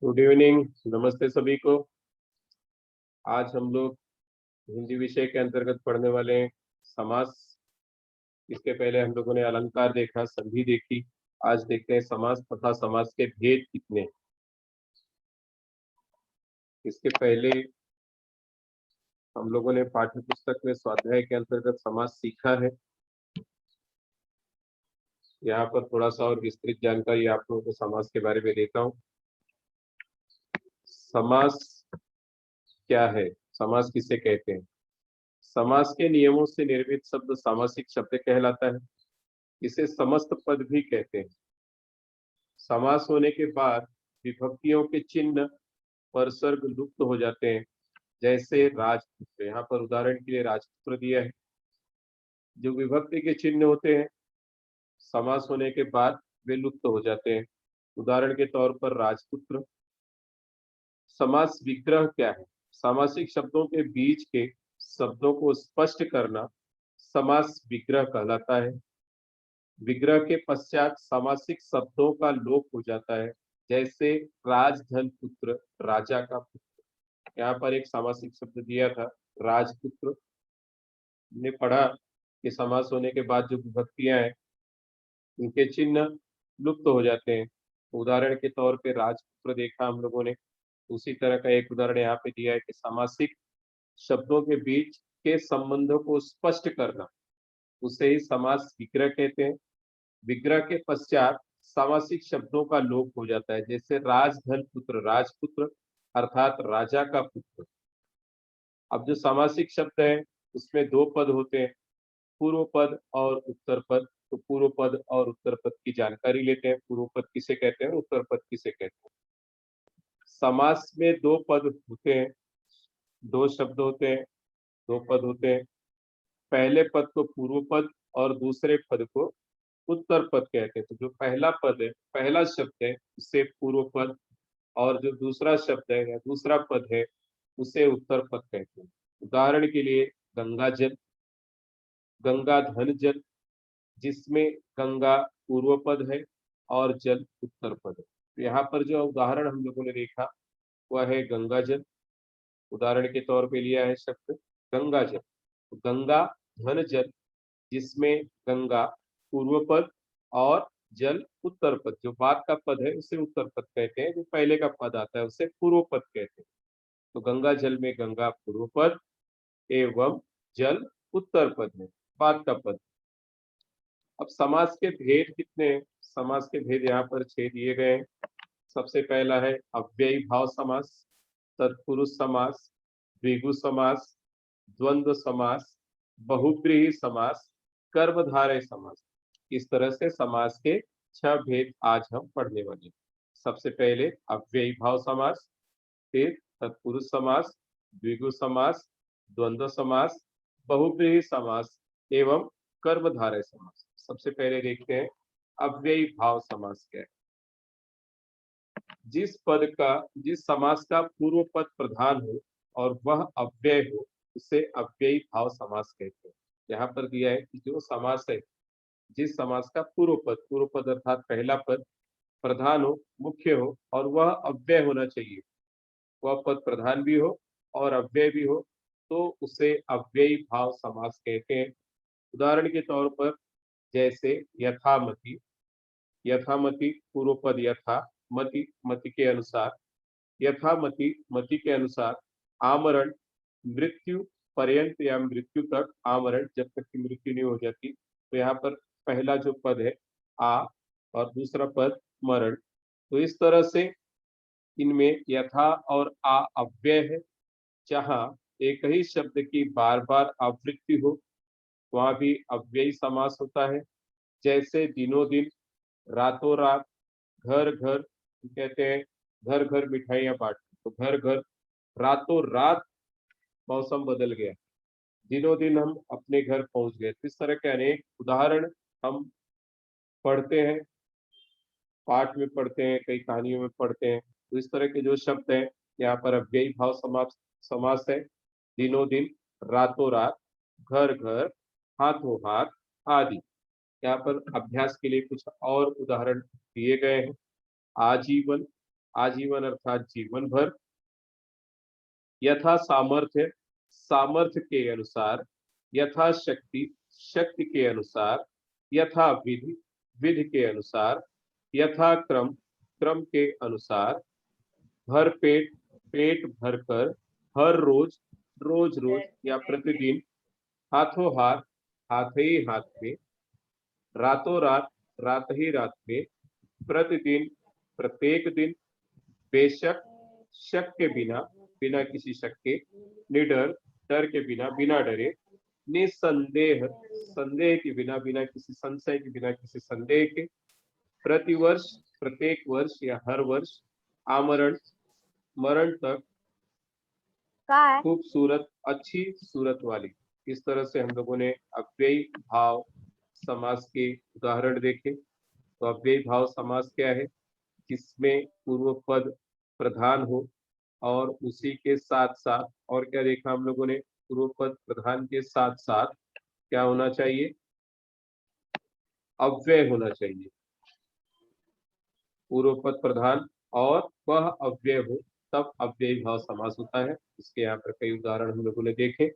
Good evening. नमस्ते सभी को। आज हम लोग हिंदी विषय के अंतर्गत पढ़ने वाले हैं समास। इसके पहले हम लोगों ने अलंकार देखा, संधि देखी। आज देखते हैं समास तथा समास के भेद कितने। इसके पहले हम लोगों ने पाठ्य पुस्तक में स्वाध्याय के अंतर्गत समास सीखा है। यहाँ पर थोड़ा सा और विस्तृत जानकारी आप लोगों को समास के बारे में देता हूँ। समास क्या है, समास किसे कहते हैं? समास के नियमों से निर्मित शब्द सामासिक शब्द कहलाता है। इसे समस्त पद भी कहते हैं। समास होने के बाद विभक्तियों के चिन्ह परसर्ग लुप्त हो जाते हैं, जैसे राजपुत्र। यहाँ पर उदाहरण के लिए राजपुत्र दिया है। जो विभक्ति के चिन्ह होते हैं समास होने के बाद वे लुप्त हो जाते हैं। उदाहरण के तौर पर राजपुत्र। समास विग्रह क्या है? सामासिक शब्दों के बीच के शब्दों को स्पष्ट करना समास विग्रह कहलाता है। विग्रह के पश्चात सामासिक शब्दों का लोप हो जाता है, जैसे राजधन पुत्र, राजा का पुत्र। यहाँ पर एक सामासिक शब्द दिया था राजपुत्र। हमने पढ़ा कि समास होने के बाद जो विभक्तियां हैं उनके चिन्ह लुप्त हो जाते हैं। उदाहरण के तौर पे राजपुत्र देखा हम लोगों ने। उसी तरह का एक उदाहरण यहाँ पे दिया है कि सामासिक शब्दों के बीच के संबंधों को स्पष्ट करना, उसे ही समास विग्रह कहते हैं। विग्रह के पश्चात सामासिक शब्दों का लोप हो जाता है, जैसे राजधन पुत्र, राजपुत्र अर्थात राजा का पुत्र। अब जो सामासिक शब्द है उसमें दो पद होते हैं, पूर्व पद और उत्तर पद। तो पूर्व पद और उत्तर पद की जानकारी लेते हैं। पूर्व पद किसे कहते हैं, उत्तर पद किसे कहते हैं? समास में दो पद होते हैं, दो शब्द होते हैं, दो पद होते हैं। पहले पद को पूर्व पद और दूसरे पद को उत्तर पद कहते हैं। तो जो पहला पद है, पहला शब्द है, उसे पूर्व पद, और जो दूसरा शब्द है या दूसरा पद है उसे उत्तर पद कहते हैं। उदाहरण के लिए गंगा जल, गंगा धन जल, जिसमें गंगा पूर्व पद है और जल उत्तर पद है। तो यहाँ पर जो उदाहरण हम लोगों ने देखा वह है गंगा जल। उदाहरण के तौर पे लिया है शब्द गंगा जल। तो गंगा धन जल, जिसमें गंगा पूर्व पद और जल उत्तर पद। जो बाद का पद है उसे उत्तर पद कहते हैं, जो पहले का पद आता है उसे पूर्व पद कहते हैं। तो गंगा जल में गंगा पूर्व पद एवं जल उत्तर पद है, बाद का पद। अब समास के भेद कितने हैं? समास के भेद यहाँ पर 6 दिए गए हैं। सबसे पहला है अव्ययी भाव समास, तत्पुरुष समास, द्विगु समास, द्वंद्व समास, बहुब्रीहि समास, कर्मधारय समास। इस तरह से समास के 6 भेद आज हम पढ़ने वाले हैं। सबसे पहले अव्ययी भाव समास, फिर तत्पुरुष समास, द्विगु समास, द्वंद्व समास, बहुब्रीहि समास एवं कर्मधारय समास। सबसे पहले देखते हैं अव्ययी भाव समास क्या है। जिस समास का पूर्व पद प्रधान हो और वह अव्यय हो उसे अव्ययी भाव समास कहते हैं। यहाँ पर दिया है कि जो समास है, जिस समास का पूर्व पद अर्थात पहला पद प्रधान हो, मुख्य हो और वह अव्यय होना चाहिए। वह पद प्रधान भी हो और अव्यय भी हो तो उसे अव्ययी भाव समास कहते हैं। उदाहरण के तौर पर जैसे यथामति। यथामति पूर्व पद यथा, मति मति के अनुसार, यथामति मति के अनुसार, आमरण मृत्यु पर्यंत या मृत्यु तक, आमरण जब तक की मृत्यु नहीं हो जाती। तो यहाँ पर पहला जो पद है आ और दूसरा पद मरण। तो इस तरह से इनमें यथा और आ अव्यय है। जहाँ एक ही शब्द की बार बार आवृत्ति हो वहां भी अव्ययी समास होता है। जैसे दिनों दिन, रातों रात, घर घर। कहते हैं घर घर मिठाइयाँ बांटते, तो घर घर। रातों रात मौसम बदल गया, दिनों दिन हम अपने घर पहुंच गए। इस तरह के अनेक उदाहरण हम पढ़ते हैं, पाठ में पढ़ते हैं, कई कहानियों में पढ़ते हैं। तो इस तरह के जो शब्द हैं यहाँ पर अव्ययी भाव समास समास है। दिनों दिन, रातों रात, घर घर, हाथों हाथ आदि। यहाँ पर अभ्यास के लिए कुछ और उदाहरण दिए गए हैं। आजीवन, आजीवन अर्थात जीवन भर। यथा सामर्थ्य, सामर्थ्य के अनुसार। यथा शक्ति, शक्ति के अनुसार। यथा विधि, विधि के अनुसार। यथा क्रम, क्रम के अनुसार। भर पेट, पेट भरकर। हर रोज, रोज रोज या प्रतिदिन। हाथों हाथ, हाथ ही हाथ में। रातों रात, रात ही रात में। प्रतिदिन, प्रत्येक दिन। बेशक, शक के बिना, बिना किसी शक के। निडर, डर के बिना, बिना डरे। निसंदेह, संदेह के बिना, बिना किसी संशय के, बिना किसी संदेह के। प्रतिवर्ष, प्रत्येक वर्ष या हर वर्ष। आमरण, मरण तक। खूबसूरत, अच्छी सूरत वाली। इस तरह से हम लोगों ने अव्ययी भाव समास के उदाहरण देखे। तो अव्ययी भाव समास क्या है? जिसमें पूर्व पद प्रधान हो और उसी के साथ साथ, और क्या देखा हम लोगों ने? पूर्व पद प्रधान के साथ साथ क्या होना चाहिए? अव्यय होना चाहिए। पूर्व पद प्रधान और वह अव्यय हो, तब अव्ययी भाव समास होता है। इसके यहाँ पर कई उदाहरण हम लोगों ने देखे।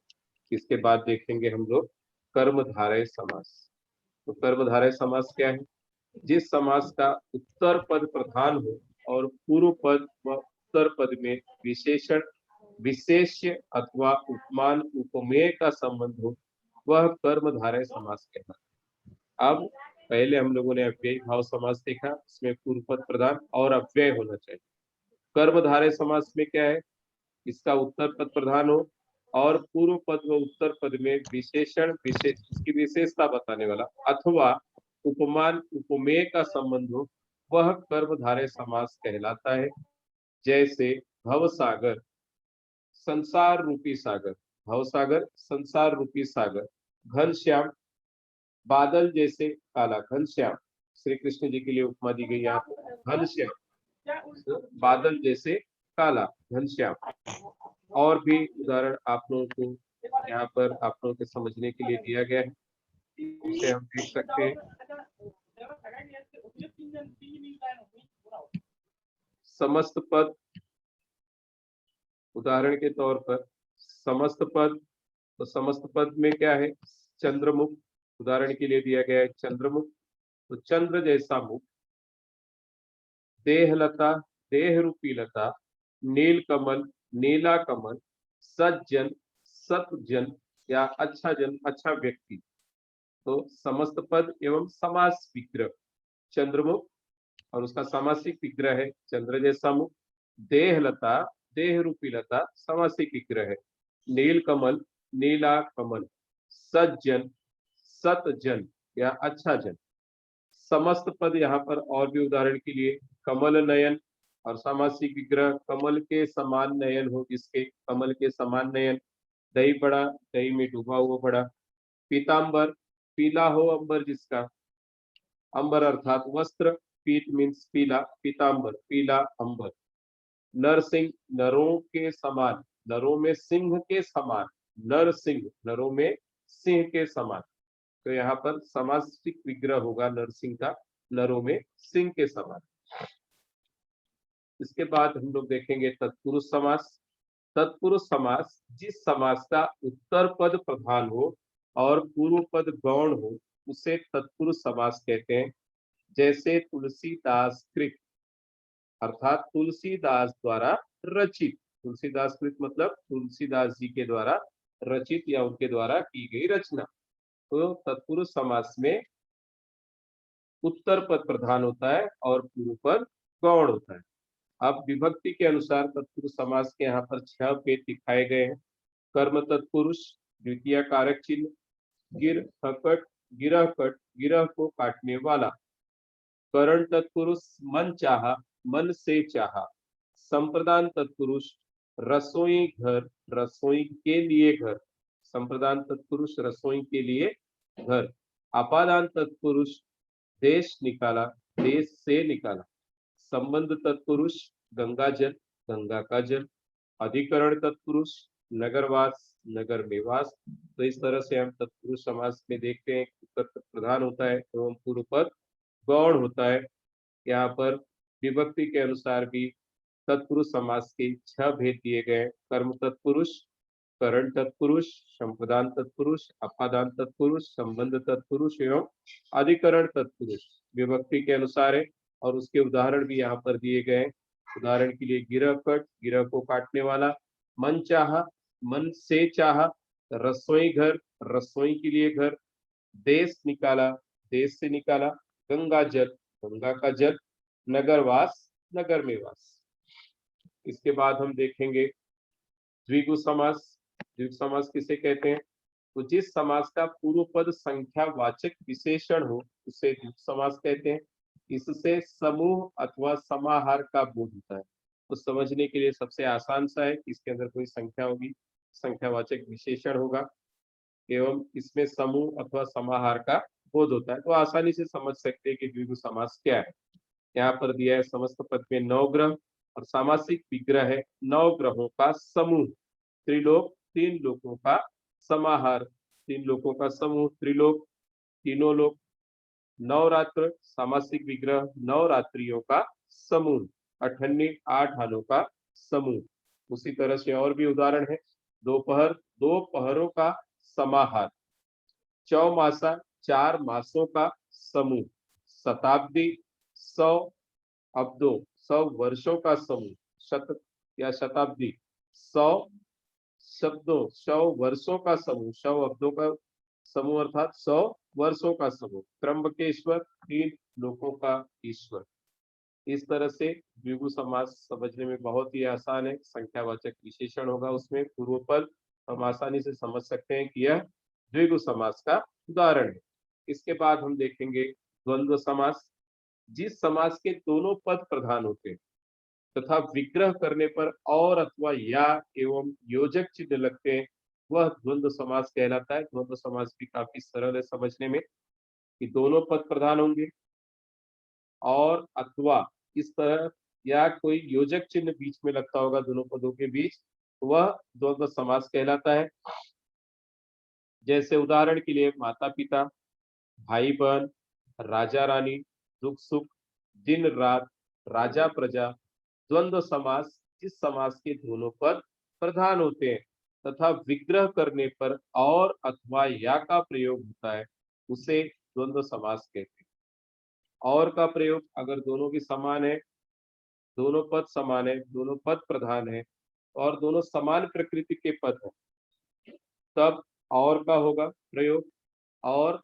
इसके बाद देखेंगे हम लोग कर्मधारय समास। तो कर्मधारय समास क्या है? जिस समास का उत्तर पद प्रधान हो और पूर्व पद व उत्तर पद में विशेषण, विशेष्य अथवा उपमान, उपमेय का संबंध हो, वह कर्मधारय समास कहलाता है। अब पहले हम लोगों ने अव्ययी भाव समास देखा, इसमें पूर्व पद प्रधान और अव्यय होना चाहिए। कर्मधारय समास में क्या है? इसका उत्तर पद प्रधान हो और पूर्व पद व उत्तर पद में विशेषण, विशेष, इसकी विशेषता बताने वाला अथवा उपमान, उपमेय का संबंध हो, वह कर्मधारय समास कहलाता है। जैसे भव सागर, संसार रूपी सागर। भव सागर, संसार रूपी सागर। घनश्याम, बादल जैसे काला। घनश्याम, श्री कृष्ण जी के लिए उपमा दी गई यहाँ। घनश्याम, बादल जैसे काला, घनश्याम। और भी उदाहरण आप लोगों को यहाँ पर आप लोगों के समझने के लिए दिया गया है, उसे हम देख सकते हैं। समस्त पद, उदाहरण के तौर पर समस्त पद, तो समस्त पद में क्या है? चंद्रमुख, उदाहरण के लिए दिया गया है चंद्रमुख। तो चंद्र जैसा मुख। देहलता, देह रूपी लता। नील कमल, नीला कमल। सज्जन, सतजन या अच्छा जन, अच्छा व्यक्ति। तो समस्त पद एवं समास विग्रह चंद्रमुख और उसका समासिक विग्रह है चंद्र जैसा मुख। देहलता, देह रूपी लता, समासिक विग्रह है नील कमल, नीला कमल। सज्जन, सतजन या अच्छा जन। समस्त पद यहाँ पर और भी उदाहरण के लिए कमल नयन और समासिक विग्रह कमल के समान नयन हो जिसके, कमल के समान नयन। दही बड़ा, दही में डूबा हुआ बड़ा। पीतांबर, पीला हो अंबर जिसका। अंबर अर्थात वस्त्र, पीत मीन्स पीला, पीतांबर पीला अंबर। नरसिंह, नरों के समान, नरों में सिंह के समान। नर सिंह, नरों में सिंह के समान। तो यहाँ पर समासिक विग्रह होगा नरसिंह का, नरों में सिंह के समान। इसके बाद हम लोग देखेंगे तत्पुरुष समास। तत्पुरुष समास जिस समास का उत्तर पद प्रधान हो और पूर्व पद गौण हो, उसे तत्पुरुष समास कहते हैं। जैसे तुलसीदास कृत, अर्थात तुलसीदास द्वारा रचित। तुलसीदास कृत मतलब तुलसीदास जी के द्वारा रचित या उनके द्वारा की गई रचना। तो तत्पुरुष समास में उत्तर पद प्रधान होता है और पूर्व पद गौण होता है। अब विभक्ति के अनुसार तत्पुरुष समास के यहाँ पर 6 भेद दिखाए गए हैं। कर्म तत्पुरुष, द्वितीय कारक चिन्ह। गिर हकट, गिरह कट, गिरह को काटने वाला। करण तत्पुरुष, मन चाहा, मन से चाहा। संप्रदान तत्पुरुष, रसोई घर, रसोई के लिए घर। संप्रदान तत्पुरुष, रसोई के लिए घर। अपादान तत्पुरुष, देश निकाला, देश से निकाला। संबंध तत्पुरुष, गंगा जल, गंगा का जल। अधिकरण तत्पुरुष, नगरवास, नगर में वास। तो इस तरह से हम तत्पुरुष समास में देखते हैं उत्तर पद प्रधान होता है एवं पूर्व पद गौण होता है। यहाँ पर विभक्ति के अनुसार भी तत्पुरुष समास के 6 भेद दिए गए हैं। कर्म तत्पुरुष, करण तत्पुरुष, संप्रदान तत्पुरुष, अपादान तत्पुरुष, संबंध तत्पुरुष एवं अधिकरण तत्पुरुष विभक्ति के अनुसार है। और उसके उदाहरण भी यहाँ पर दिए गए हैं। उदाहरण के लिए गिरह कट, गिरह को काटने वाला। मन चाहा, मन से चाहा। रसोई घर, रसोई के लिए घर। देश निकाला, देश से निकाला। गंगा जल, गंगा का जल। नगरवास, नगर में वास। इसके बाद हम देखेंगे द्विगु समास। द्विगु समास किसे कहते हैं? तो जिस समास का पूर्व पद संख्यावाचक विशेषण हो उसे द्विगु समास कहते हैं। इससे समूह अथवा समाहार का बोध होता है। तो समझने के लिए सबसे आसान सा है कि इसके अंदर कोई संख्या होगी, संख्यावाचक विशेषण होगा एवं इसमें समूह अथवा समाहार का बोध होता है। तो आसानी से समझ सकते हैं कि द्विगु समास क्या है। यहाँ पर दिया है समस्त पद में 9 ग्रह और सामासिक विग्रह है 9 ग्रहों का समूह। त्रिलोक, 3 लोकों का समाहार। 3 लोकों का समूह त्रिलोक, तीनों लोक। नवरात्र, सामासिक विग्रह 9 रात्रियों का समूह। अठन्नी, 8 हालों का समूह। उसी तरह से और भी उदाहरण है। दोपहर, 2 पहरों का समाहार। चौमासा, 4 मासों का समूह। शताब्दी, 100 अब्दों, 100 वर्षों का समूह। शत या शताब्दी, 100 शब्दों, 100 वर्षों का समूह। 100 अब्दों का समूह अर्थात 100 वर्षों का समूह। त्र्यंबकेश्वर, 3 लोकों का ईश्वर। इस तरह से द्विगु समास समझने में बहुत ही आसान है। संख्यावाचक विशेषण होगा उसमें पूर्व पद। हम आसानी से समझ सकते हैं कि यह द्विगु समास का उदाहरण है। इसके बाद हम देखेंगे द्वंद्व समास। जिस समास के दोनों पद प्रधान होते हैं तथा विग्रह करने पर और अथवा या एवं योजक चिन्ह लगते हैं वह द्वंद्व समास कहलाता है। द्वंद्व समास भी काफी सरल है समझने में कि दोनों पद प्रधान होंगे और अथवा इस तरह या कोई योजक चिन्ह बीच में लगता होगा दोनों पदों के बीच, वह द्वंद्व समास कहलाता है। जैसे उदाहरण के लिए माता पिता, भाई बहन, राजा रानी, दुख सुख, दिन रात, राजा प्रजा। द्वंद्व समास जिस समास के दोनों पद प्रधान होते हैं तथा विग्रह करने पर और अथवा या का प्रयोग होता है उसे द्वंद्व समास कहते हैं। और का प्रयोग अगर दोनों की समान है, दोनों पद समान है, दोनों पद प्रधान है और दोनों समान प्रकृति के पद हैं, तब और का होगा प्रयोग। और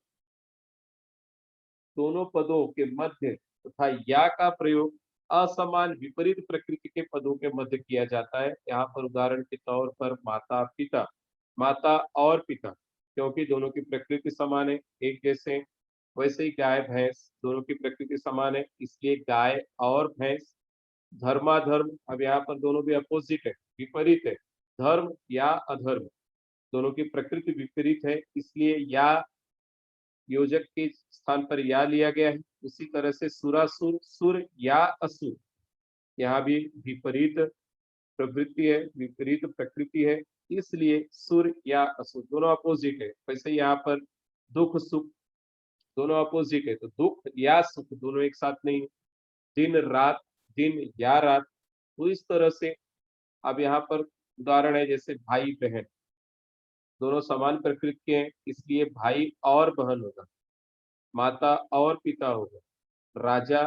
दोनों पदों के मध्य तथा या का प्रयोग असमान विपरीत प्रकृति के पदों के मध्य किया जाता है। यहाँ पर उदाहरण के तौर पर माता पिता, माता और पिता, क्योंकि दोनों की प्रकृति समान है, एक जैसे हैं। वैसे ही गाय भैंस, दोनों की प्रकृति समान है, इसलिए गाय और भैंस। धर्माधर्म, अब यहाँ पर दोनों भी अपोजिट है, विपरीत है। धर्म या अधर्म, दोनों की प्रकृति विपरीत है, इसलिए या योजक के स्थान पर या लिया गया है। उसी तरह से सुरासुर, सुर या असुर, यहाँ भी विपरीत प्रवृत्ति है, विपरीत प्रकृति है, इसलिए सुर या असुर दोनों अपोजिट है। वैसे यहाँ पर दुख सुख दोनों अपोजिट है, तो दुख या सुख दोनों एक साथ नहीं है। दिन रात, दिन या रात। तो इस तरह से अब यहाँ पर उदाहरण है जैसे भाई बहन, दोनों समान प्रकृति के हैं, इसलिए भाई और बहन होगा। माता और पिता होगा। राजा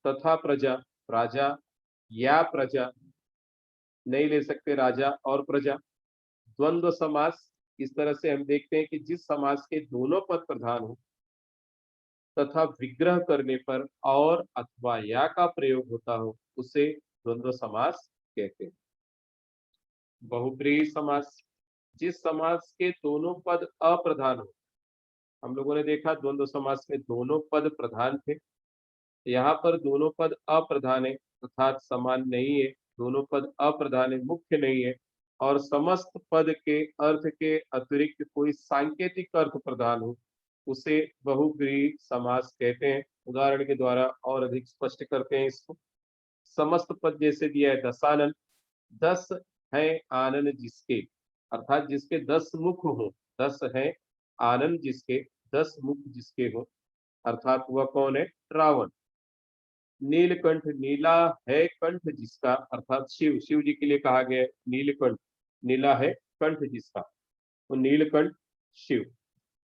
तथा प्रजा, राजा या प्रजा, नहीं ले सकते राजा और प्रजा। द्वंद्व समास इस तरह से हम देखते हैं कि जिस समास के दोनों पद प्रधान हो तथा विग्रह करने पर और अथवा या का प्रयोग होता हो उसे द्वंद्व समास कहते हैं। बहुब्रीहि समास, जिस समास के दोनों पद अप्रधान हो। हम लोगों ने देखा द्वंद्व समास में दोनों पद प्रधान थे, यहाँ पर दोनों पद अप्रधान है अर्थात समान नहीं है। दोनों पद अप्रधान है, मुख्य नहीं है और समस्त पद के अर्थ के अतिरिक्त कोई सांकेतिक अर्थ प्रदान हो उसे बहुब्रीहि समास कहते हैं। उदाहरण के द्वारा और अधिक स्पष्ट करते हैं इसको। समस्त पद जैसे दिया है दशानन, 10 है आनन जिसके, अर्थात जिसके 10 मुख हो। 10 है आनन जिसके, 10 मुख जिसके हो, अर्थात वह कौन है? रावण। नीलकंठ, नीला है कंठ जिसका, अर्थात शिव, शिव जी के लिए कहा गया है नीलकंठ, नीला है कंठ जिसका, तो नीलकंठ शिव।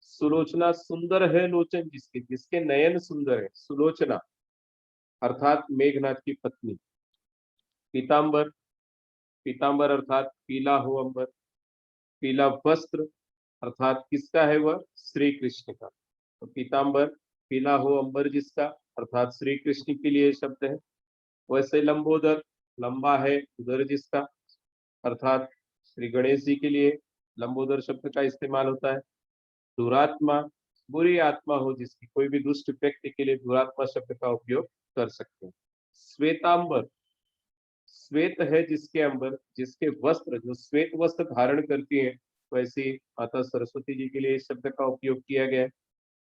सुलोचना, सुंदर है लोचन जिसके, जिसके नयन सुंदर है, सुलोचना अर्थात मेघनाथ की पत्नी। पीतांबर, पीतांबर अर्थात पीला हो अंबर, पीला वस्त्र अर्थात किसका है वह, श्री कृष्ण का। तो पीतांबर, पीला हो अंबर जिसका, अर्थात श्री कृष्ण के लिए शब्द है। वैसे लंबोदर, लंबा है उदर जिसका, अर्थात श्री गणेश जी के लिए लंबोदर शब्द का इस्तेमाल होता है। दुरात्मा, बुरी आत्मा हो जिसकी, कोई भी दुष्ट व्यक्ति के लिए दुरात्मा शब्द का उपयोग कर सकते हैं। श्वेतांबर, श्वेत है जिसके अंबर, जिसके वस्त्र, जो श्वेत वस्त्र धारण करती है, वैसी माता सरस्वती जी के लिए इस शब्द का उपयोग किया गया है।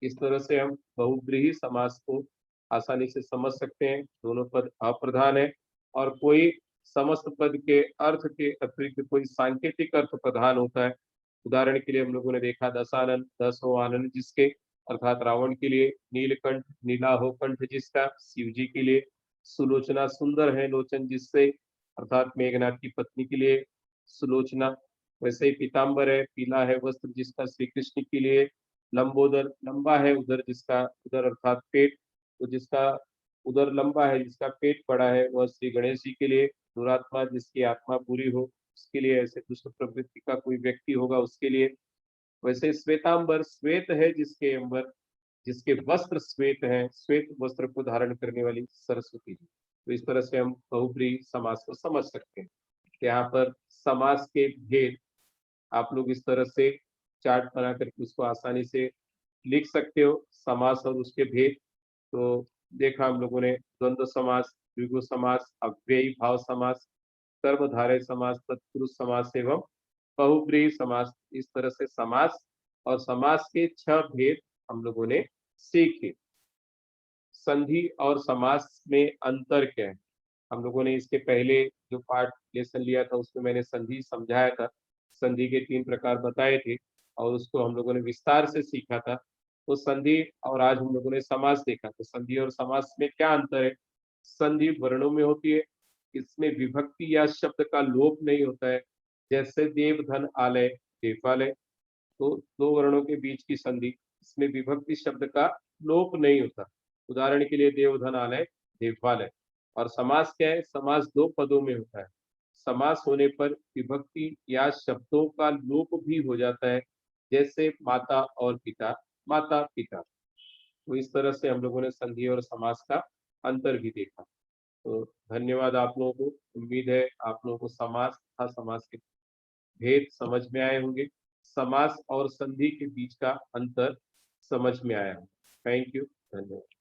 इस तरह से हम बहुव्रीहि समास को आसानी से समझ सकते हैं। दोनों पद अप्रधान है और कोई समस्त पद के अर्थ के अतिरिक्त कोई सांकेतिक अर्थ प्रधान होता है। उदाहरण के लिए हम लोगों ने देखा दशानन, 10 हो आनंद जिसके, अर्थात रावण के लिए। नीलकंठ, नीला हो कंठ जिसका, शिव जी के लिए। सुलोचना, सुंदर है लोचन जिससे, अर्थात मेघनाथ की पत्नी के लिए सुलोचना। वैसे ही पीतांबर है, पीला है वस्त्र जिसका, श्री कृष्ण के लिए। लंबोदर, लंबा है उदर जिसका, उदर अर्थात पेट, तो जिसका उदर लंबा है, जिसका पेट बड़ा है, वह श्री गणेश जी के लिए। दुरात्मा, जिसकी आत्मा बुरी हो उसके लिए, ऐसे दुष्ट प्रवृत्ति का कोई व्यक्ति होगा उसके लिए। वैसे श्वेतांबर, श्वेत है जिसके अंबर, जिसके वस्त्र श्वेत हैं, श्वेत वस्त्र को धारण करने वाली सरस्वती जी। तो इस तरह से हम बहुब्रीहि समास को समझ सकते हैं। यहाँ पर समास के भेद आप लोग इस तरह से चार्ट बना करके उसको आसानी से लिख सकते हो, समास और उसके भेद। तो देखा हम लोगों ने द्वंद्व समास, द्विगु समास, अव्ययी भाव समास, सर्वधारय समास, तत्पुरुष समास एवं बहुब्रीहि समास। इस तरह से समास और समास के 6 भेद हम लोगों ने सीखे। संधि और समास में अंतर क्या है, हम लोगों ने इसके पहले जो पार्ट लेसन लिया था उसमें मैंने संधि समझाया था। संधि के 3 प्रकार बताए थे और उसको हम लोगों ने विस्तार से सीखा था। तो संधि और आज हम लोगों ने समास देखा। तो संधि और समास में क्या अंतर है, संधि वर्णों में होती है, इसमें विभक्ति या शब्द का लोप नहीं होता है। जैसे देव धन आलय, देवालय, तो 2 वर्णों के बीच की संधि, इसमें विभक्ति शब्द का लोप नहीं होता। उदाहरण के लिए देवधन आलय, देवालय। और समास क्या है, समास 2 पदों में होता है। समास होने पर विभक्ति या शब्दों का लोप भी हो जाता है, जैसे माता और पिता, माता पिता। तो इस तरह से हम लोगों ने संधि और समास का अंतर भी देखा। तो धन्यवाद आप लोगों को। उम्मीद है आप लोगों को समास तथा समास के भेद समझ में आए होंगे, समास और संधि के बीच का अंतर समझ में आया। थैंक यू, धन्यवाद।